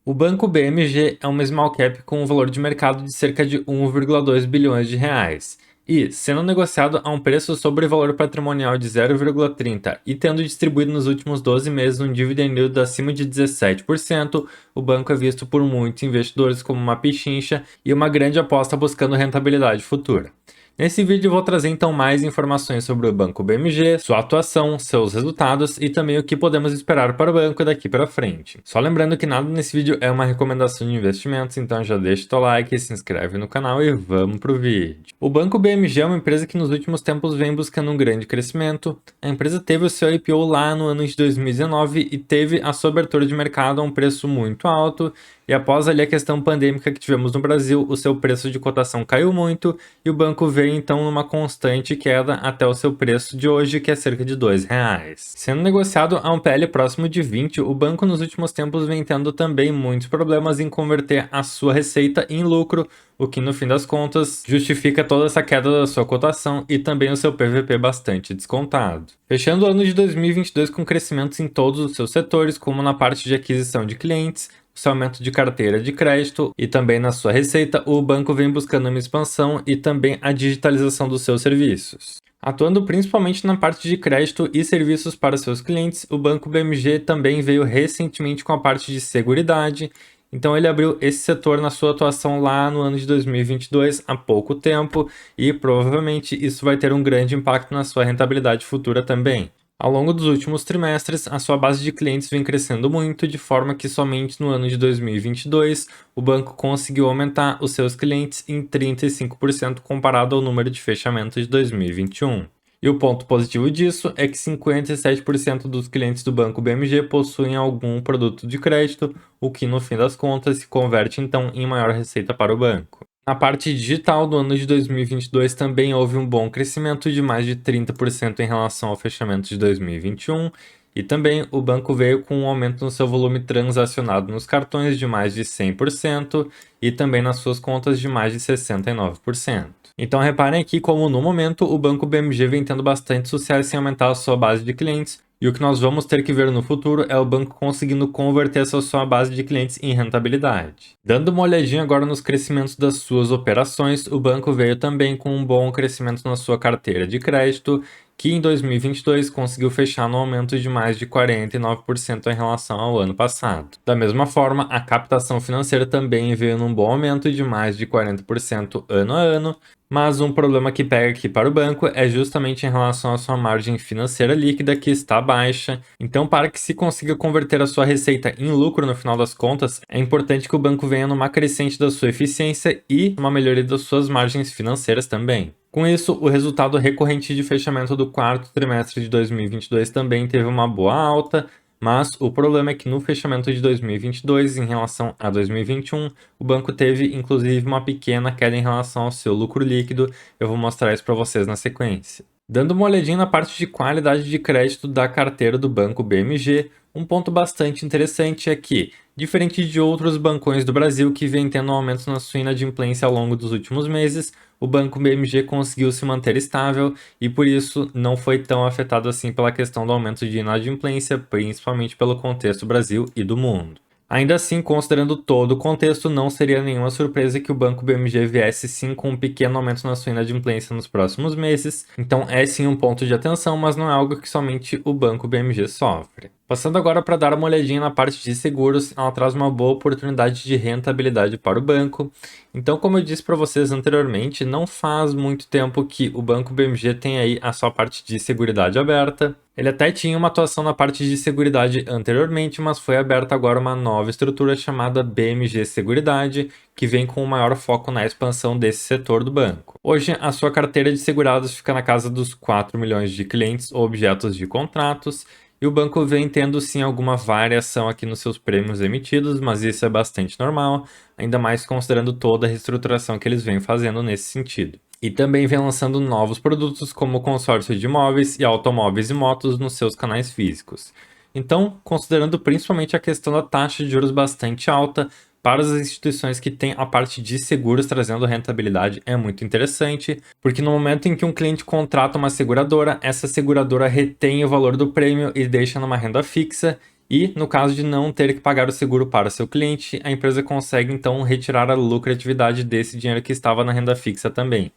O banco BMG é uma small cap com um valor de mercado de cerca de 1,2 bilhões de reais. E, sendo negociado a um preço sobre valor patrimonial de 0,30 e tendo distribuído nos últimos 12 meses um dividend yield acima de 17%, o banco é visto por muitos investidores como uma pechincha e uma grande aposta buscando rentabilidade futura. Nesse vídeo eu vou trazer então mais informações sobre o Banco BMG, sua atuação, seus resultados e também o que podemos esperar para o banco daqui para frente. Só lembrando que nada nesse vídeo é uma recomendação de investimentos, então já deixa o teu like, se inscreve no canal e vamos pro vídeo. O Banco BMG é uma empresa que nos últimos tempos vem buscando um grande crescimento. A empresa teve o seu IPO lá no ano de 2019 e teve a sua abertura de mercado a um preço muito alto. E após ali a questão pandêmica que tivemos no Brasil, o seu preço de cotação caiu muito e o banco veio então numa constante queda até o seu preço de hoje, que é cerca de R$ 2. Sendo negociado a um PL próximo de 20, o banco nos últimos tempos vem tendo também muitos problemas em converter a sua receita em lucro, o que no fim das contas justifica toda essa queda da sua cotação e também o seu PVP bastante descontado. Fechando o ano de 2022 com crescimentos em todos os seus setores, como na parte de aquisição de clientes, seu aumento de carteira de crédito e também na sua receita, o banco vem buscando uma expansão e também a digitalização dos seus serviços. Atuando principalmente na parte de crédito e serviços para seus clientes, o Banco BMG também veio recentemente com a parte de seguridade. Então ele abriu esse setor na sua atuação lá no ano de 2022, há pouco tempo, e provavelmente isso vai ter um grande impacto na sua rentabilidade futura também. Ao longo dos últimos trimestres, a sua base de clientes vem crescendo muito, de forma que somente no ano de 2022 o banco conseguiu aumentar os seus clientes em 35% comparado ao número de fechamento de 2021. E o ponto positivo disso é que 57% dos clientes do Banco BMG possuem algum produto de crédito, o que no fim das contas se converte então em maior receita para o banco. Na parte digital do ano de 2022 também houve um bom crescimento de mais de 30% em relação ao fechamento de 2021, e também o banco veio com um aumento no seu volume transacionado nos cartões de mais de 100% e também nas suas contas de mais de 69%. Então reparem aqui como no momento o Banco BMG vem tendo bastante sucesso em aumentar a sua base de clientes, e o que nós vamos ter que ver no futuro é o banco conseguindo converter essa sua base de clientes em rentabilidade. Dando uma olhadinha agora nos crescimentos das suas operações, o banco veio também com um bom crescimento na sua carteira de crédito, que em 2022 conseguiu fechar no aumento de mais de 49% em relação ao ano passado. Da mesma forma, a captação financeira também veio num bom aumento de mais de 40% ano a ano, mas um problema que pega aqui para o banco é justamente em relação à sua margem financeira líquida, que está baixa. Então, para que se consiga converter a sua receita em lucro no final das contas, é importante que o banco venha numa crescente da sua eficiência e uma melhoria das suas margens financeiras também. Com isso, o resultado recorrente de fechamento do quarto trimestre de 2022 também teve uma boa alta, mas o problema é que no fechamento de 2022, em relação a 2021, o banco teve inclusive uma pequena queda em relação ao seu lucro líquido. Eu vou mostrar isso para vocês na sequência. Dando uma olhadinha na parte de qualidade de crédito da carteira do Banco BMG, um ponto bastante interessante é que, diferente de outros bancões do Brasil que vem tendo um aumento na sua inadimplência ao longo dos últimos meses, o Banco BMG conseguiu se manter estável e por isso não foi tão afetado assim pela questão do aumento de inadimplência, principalmente pelo contexto Brasil e do mundo. Ainda assim, considerando todo o contexto, não seria nenhuma surpresa que o Banco BMG viesse sim com um pequeno aumento na sua inadimplência nos próximos meses, então é sim um ponto de atenção, mas não é algo que somente o Banco BMG sofre. Passando agora para dar uma olhadinha na parte de seguros, ela traz uma boa oportunidade de rentabilidade para o banco. Então, como eu disse para vocês anteriormente, não faz muito tempo que o Banco BMG tem aí a sua parte de seguridade aberta. Ele até tinha uma atuação na parte de seguridade anteriormente, mas foi aberta agora uma nova estrutura chamada BMG Seguridade, que vem com um maior foco na expansão desse setor do banco. Hoje, a sua carteira de segurados fica na casa dos 4 milhões de clientes ou objetos de contratos, e o banco vem tendo sim alguma variação aqui nos seus prêmios emitidos, mas isso é bastante normal, ainda mais considerando toda a reestruturação que eles vêm fazendo nesse sentido. E também vem lançando novos produtos como consórcio de imóveis e automóveis e motos nos seus canais físicos. Então, considerando principalmente a questão da taxa de juros bastante alta, para as instituições que têm a parte de seguros trazendo rentabilidade é muito interessante, porque no momento em que um cliente contrata uma seguradora, essa seguradora retém o valor do prêmio e deixa numa renda fixa, E, no caso de não ter que pagar o seguro para seu cliente, a empresa consegue então retirar a lucratividade desse dinheiro que estava na renda fixa também.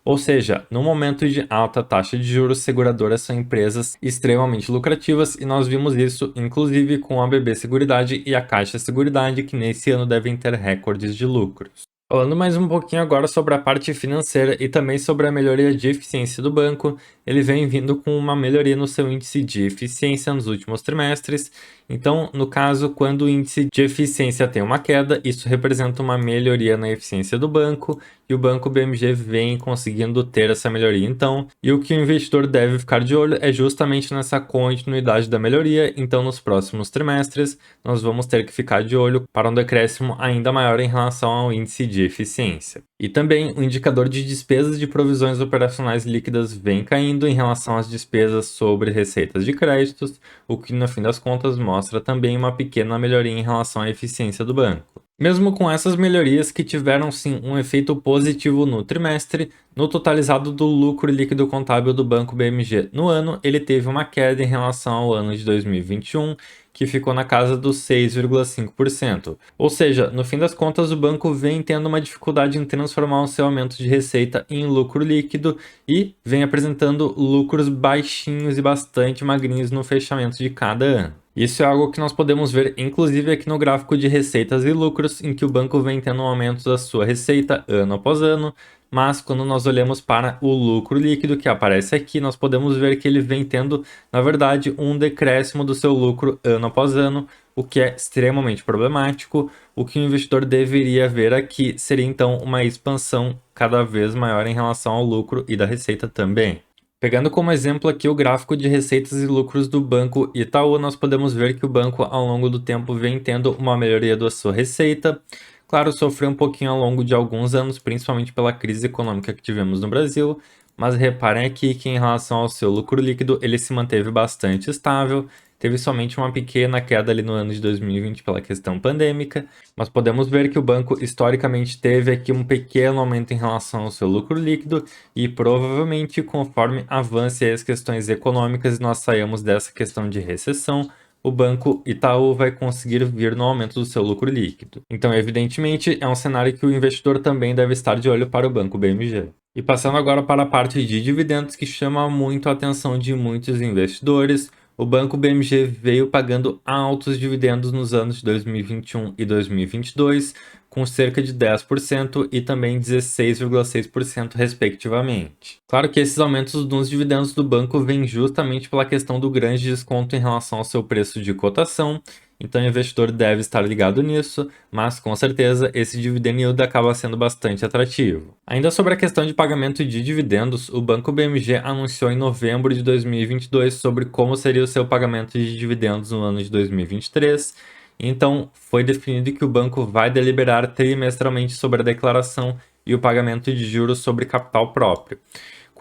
Ou seja, no momento de alta taxa de juros, seguradoras são empresas extremamente lucrativas e nós vimos isso inclusive com a BB Seguridade e a Caixa Seguridade, que nesse ano devem ter recordes de lucros. Falando mais um pouquinho agora sobre a parte financeira e também sobre a melhoria de eficiência do banco, ele vem vindo com uma melhoria no seu índice de eficiência nos últimos trimestres. Então, no caso, quando o índice de eficiência tem uma queda, isso representa uma melhoria na eficiência do banco e o Banco BMG vem conseguindo ter essa melhoria então. E o que o investidor deve ficar de olho é justamente nessa continuidade da melhoria. Então, nos próximos trimestres, nós vamos ter que ficar de olho para um decréscimo ainda maior em relação ao índice de eficiência. E também o indicador de despesas de provisões operacionais líquidas vem caindo em relação às despesas sobre receitas de créditos, o que no fim das contas mostra também uma pequena melhoria em relação à eficiência do banco. Mesmo com essas melhorias que tiveram sim um efeito positivo no trimestre, no totalizado do lucro líquido contábil do Banco BMG no ano, ele teve uma queda em relação ao ano de 2021, que ficou na casa dos 6,5%. Ou seja, no fim das contas, o banco vem tendo uma dificuldade em transformar o seu aumento de receita em lucro líquido e vem apresentando lucros baixinhos e bastante magrinhos no fechamento de cada ano. Isso é algo que nós podemos ver inclusive aqui no gráfico de receitas e lucros, em que o banco vem tendo um aumento da sua receita ano após ano, mas quando nós olhamos para o lucro líquido que aparece aqui, nós podemos ver que ele vem tendo, na verdade, um decréscimo do seu lucro ano após ano, o que é extremamente problemático. O que o investidor deveria ver aqui seria então uma expansão cada vez maior em relação ao lucro e da receita também. Pegando como exemplo aqui o gráfico de receitas e lucros do Banco Itaú, nós podemos ver que o banco ao longo do tempo vem tendo uma melhoria da sua receita. Claro, sofreu um pouquinho ao longo de alguns anos, principalmente pela crise econômica que tivemos no Brasil, mas reparem aqui que em relação ao seu lucro líquido, ele se manteve bastante estável, teve somente uma pequena queda ali no ano de 2020 pela questão pandêmica, mas podemos ver que o banco historicamente teve aqui um pequeno aumento em relação ao seu lucro líquido e provavelmente conforme avance as questões econômicas e nós saímos dessa questão de recessão, o Banco Itaú vai conseguir vir no aumento do seu lucro líquido. Então, evidentemente, é um cenário que o investidor também deve estar de olho para o Banco BMG. E passando agora para a parte de dividendos, que chama muito a atenção de muitos investidores, o Banco BMG veio pagando altos dividendos nos anos de 2021 e 2022, com cerca de 10% e também 16,6% respectivamente. Claro que esses aumentos nos dividendos do banco vêm justamente pela questão do grande desconto em relação ao seu preço de cotação, então o investidor deve estar ligado nisso, mas com certeza esse dividend yield acaba sendo bastante atrativo. Ainda sobre a questão de pagamento de dividendos, o Banco BMG anunciou em novembro de 2022 sobre como seria o seu pagamento de dividendos no ano de 2023. Então, foi definido que o banco vai deliberar trimestralmente sobre a declaração e o pagamento de juros sobre capital próprio.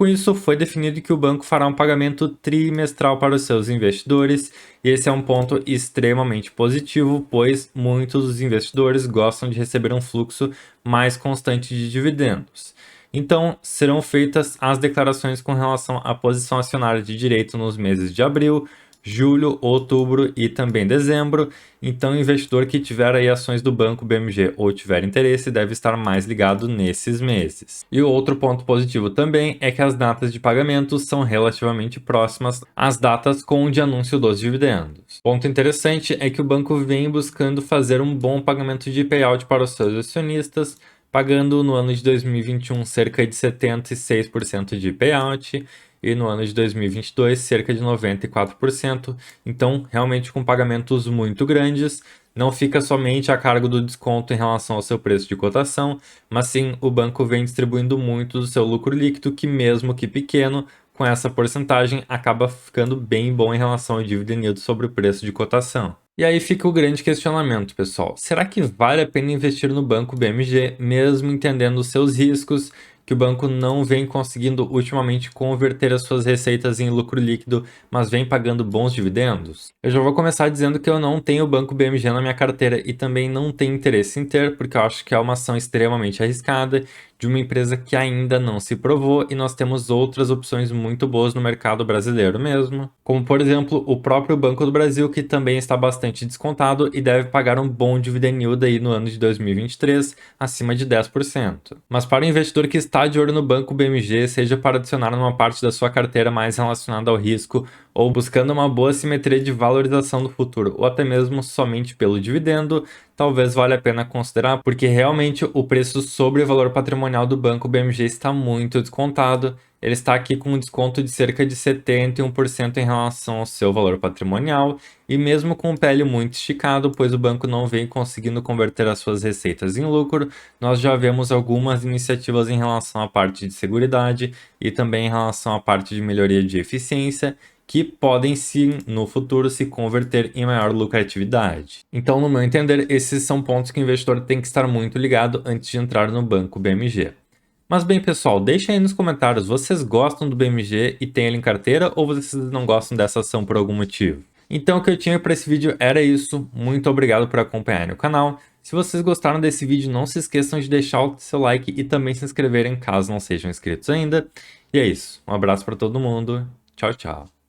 Com isso, foi definido que o banco fará um pagamento trimestral para os seus investidores, e esse é um ponto extremamente positivo, pois muitos dos investidores gostam de receber um fluxo mais constante de dividendos. Então, serão feitas as declarações com relação à posição acionária de direito nos meses de abril, julho, outubro e também dezembro. Então, o investidor que tiver aí ações do Banco BMG ou tiver interesse deve estar mais ligado nesses meses. E o outro ponto positivo também é que as datas de pagamento são relativamente próximas às datas com o de anúncio dos dividendos. Ponto interessante é que o banco vem buscando fazer um bom pagamento de payout para os seus acionistas, pagando no ano de 2021 cerca de 76% de payout e no ano de 2022 cerca de 94%. Então, realmente com pagamentos muito grandes, não fica somente a cargo do desconto em relação ao seu preço de cotação, mas sim o banco vem distribuindo muito do seu lucro líquido, que mesmo que pequeno, com essa porcentagem acaba ficando bem bom em relação ao dividend yield sobre o preço de cotação. E aí fica o grande questionamento, pessoal. Será que vale a pena investir no Banco BMG, mesmo entendendo os seus riscos, que o banco não vem conseguindo ultimamente converter as suas receitas em lucro líquido, mas vem pagando bons dividendos? Eu já vou começar dizendo que eu não tenho o Banco BMG na minha carteira e também não tenho interesse em ter, porque eu acho que é uma ação extremamente arriscada. de uma empresa que ainda não se provou e nós temos outras opções muito boas no mercado brasileiro mesmo, como por exemplo o próprio Banco do Brasil, que também está bastante descontado e deve pagar um bom dividend yield aí no ano de 2023, acima de 10%. Mas para o investidor que está de olho no Banco BMG, seja para adicionar numa parte da sua carteira mais relacionada ao risco, ou buscando uma boa simetria de valorização do futuro, ou até mesmo somente pelo dividendo, talvez valha a pena considerar, porque realmente o preço sobre o valor patrimonial do Banco BMG está muito descontado. Ele está aqui com um desconto de cerca de 71% em relação ao seu valor patrimonial, e mesmo com o PL muito esticado, pois o banco não vem conseguindo converter as suas receitas em lucro, nós já vemos algumas iniciativas em relação à parte de seguridade e também em relação à parte de melhoria de eficiência, que podem sim, no futuro, se converter em maior lucratividade. Então, no meu entender, esses são pontos que o investidor tem que estar muito ligado antes de entrar no Banco BMG. Mas bem, pessoal, deixem aí nos comentários, vocês gostam do BMG e têm ele em carteira, ou vocês não gostam dessa ação por algum motivo? Então, o que eu tinha para esse vídeo era isso. Muito obrigado por acompanharem o canal. Se vocês gostaram desse vídeo, não se esqueçam de deixar o seu like e também se inscreverem caso não sejam inscritos ainda. E é isso. Um abraço para todo mundo. Tchau, tchau.